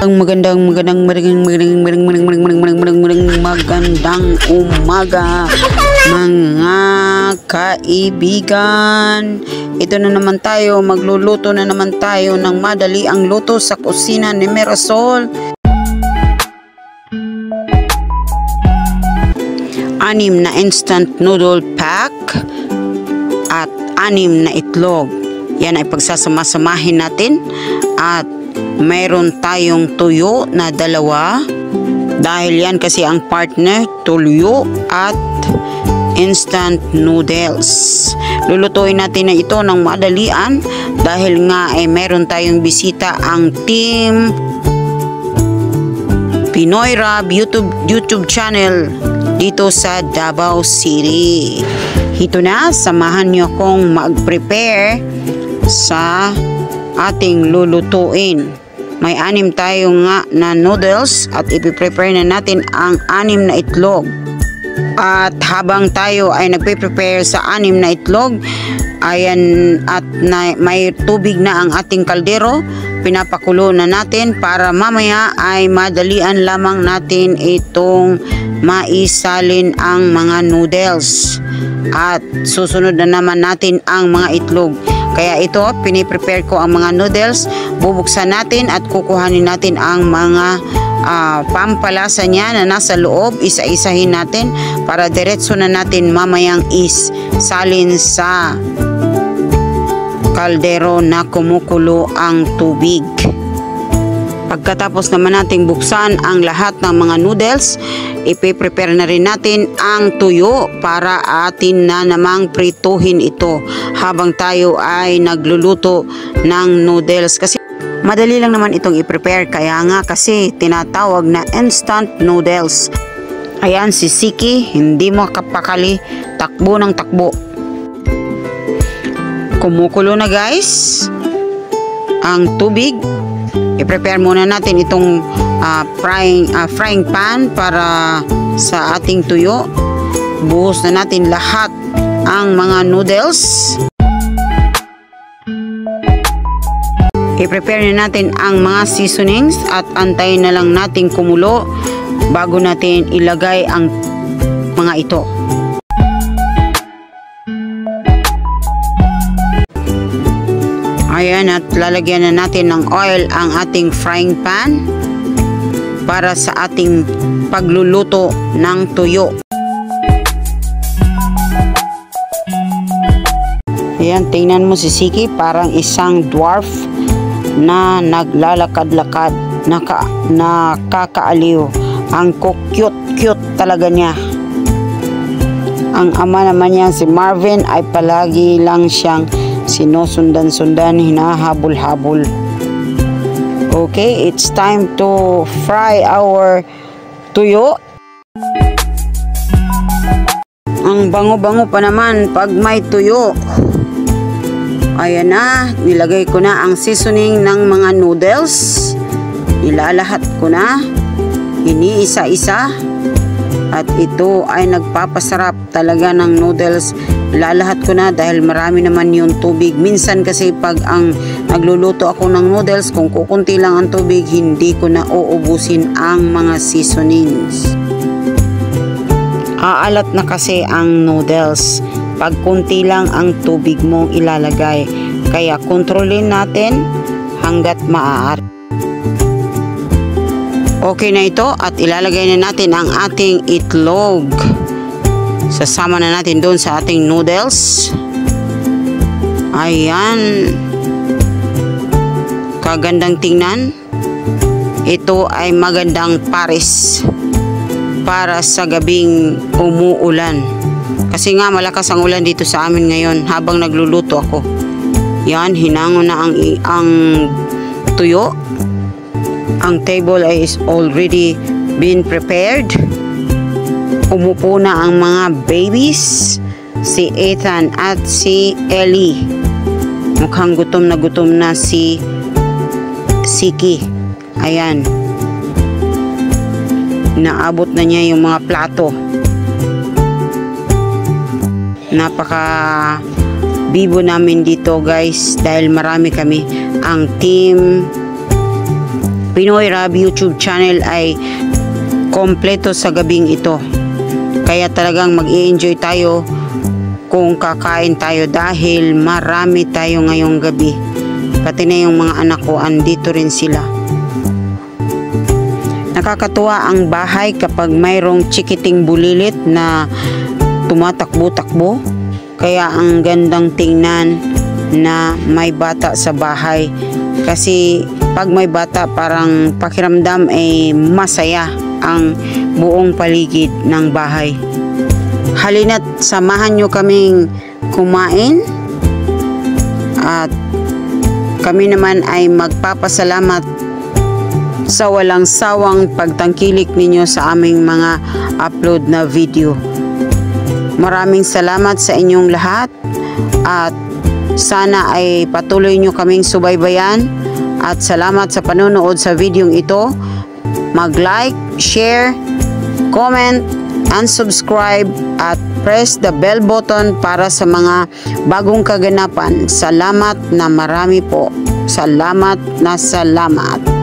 Magandang umaga mga kaibigan. Ito na naman tayo, magluluto na naman tayo ng madali ang luto sa kusina ni Mirasol. 6 na instant noodle pack at 6 na itlog. Yan ay pagsasama-samahin natin at mayroon tayong tuyo na 2 dahil yan kasi ang partner, tuyo at instant noodles. Lulutuin natin na ito ng madalian dahil nga ay mayroon tayong bisita, ang team Pinoy Rab YouTube channel dito sa Davao City. Ito na, samahan niyo akong mag-prepare sa ating lulutuin. May 6 tayo nga na noodles at ipiprepare na natin ang 6 na itlog. At habang tayo ay nagpe-prepare sa 6 na itlog, ayan, at may tubig na ang ating kaldero, pinapakulo na natin para mamaya ay madalian lamang natin itong maisalin ang mga noodles. At susunod na naman natin ang mga itlog. Kaya ito, piniprepare ko ang mga noodles, bubuksan natin at kukuhanin natin ang mga pampalasa niya na nasa loob, isa-isahin natin para diretso na natin mamayang salin sa kaldero na kumukulo ang tubig. Pagkatapos naman nating buksan ang lahat ng mga noodles, ipiprepare na rin natin ang tuyo para atin na namang prituhin ito habang tayo ay nagluluto ng noodles. Kasi madali lang naman itong i-prepare, kaya nga kasi tinatawag na instant noodles. Ayan si Siki, hindi mo kapakali, takbo ng takbo. Kumukulo na guys ang tubig. I-prepare muna natin itong frying pan para sa ating tuyo. Buhos na natin lahat ang mga noodles. I-prepare na natin ang mga seasonings at antayin na lang natin kumulo bago natin ilagay ang mga ito. Ayan, at lalagyan na natin ng oil ang ating frying pan para sa ating pagluluto ng tuyo. Ayan, tingnan mo si Siki, parang isang dwarf na naglalakad-lakad, nakakaaliw. Ang cute talaga niya. Ang ama naman niya si Marvin ay palagi lang siyang sinusundan-sundan, hinahabol-habol. Okay, it's time to fry our tuyo. Ang bango-bango pa naman pag may tuyo. Ayan na, nilagay ko na ang seasoning ng mga noodles. Nilalahat ko na, iniisa-isa. At ito ay nagpapasarap talaga ng noodles. Lalahat ko na dahil marami naman yung tubig. Minsan kasi pag ang nagluluto ako ng noodles, kung kukunti lang ang tubig, hindi ko na uubusin ang mga seasonings. Aalat na kasi ang noodles pag kunti lang ang tubig mong ilalagay. Kaya kontrolin natin hanggat maaari. Okay na ito at ilalagay na natin ang ating itlog. Sasama na natin doon sa ating noodles. Ayan. Kagandang tingnan. Ito ay magandang pares para sa gabing umuulan. Kasi nga malakas ang ulan dito sa amin ngayon habang nagluluto ako. Yan, hinango na ang tuyo. Ang table is already been prepared. Umupo na ang mga babies, si Ethan at si Ellie. Mukhang gutom na si Siki. Ayan. Naabot na niya yung mga plato. Napaka bibo namin dito guys dahil marami kami. Ang team Pinoy Rab YouTube channel ay kompleto sa gabing ito. Kaya talagang mag-i-enjoy tayo kung kakain tayo dahil marami tayo ngayong gabi. Pati na yung mga anak ko, andito rin sila. Nakakatuwa ang bahay kapag mayroong chikiting bulilit na tumatakbo-takbo. Kaya ang gandang tingnan na may bata sa bahay. Kasi pag may bata, parang pakiramdam ay masaya ang buong paligid ng bahay. Halina't samahan nyo kaming kumain at kami naman ay magpapasalamat sa walang sawang pagtangkilik ninyo sa aming mga upload na video. Maraming salamat sa inyong lahat at sana ay patuloy nyo kaming subaybayan at salamat sa panonood sa videong ito. Mag-like, share, comment, and subscribe at press the bell button para sa mga bagong kaganapan. Salamat na marami po. Salamat na salamat.